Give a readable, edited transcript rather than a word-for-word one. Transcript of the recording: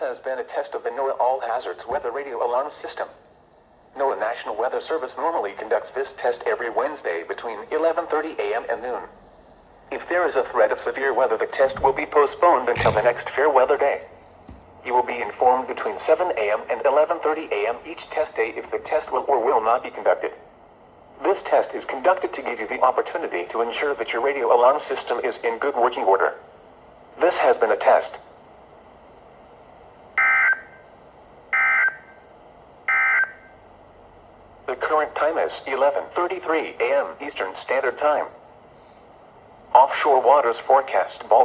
has been a test of the NOAA All Hazards Weather Radio Alarm System. NOAA National Weather Service normally conducts this test every Wednesday between 11:30 a.m. and noon. If there is a threat of severe weather, the test will be postponed until the next fair weather day. You will be informed between 7 a.m. and 11:30 a.m. each test day if the test will or will not be conducted. This test is conducted to give you the opportunity to ensure that your radio alarm system is in good working order. This has been a test. The current time is 11:33 a.m. Eastern Standard Time. Offshore waters forecast, Baltimore.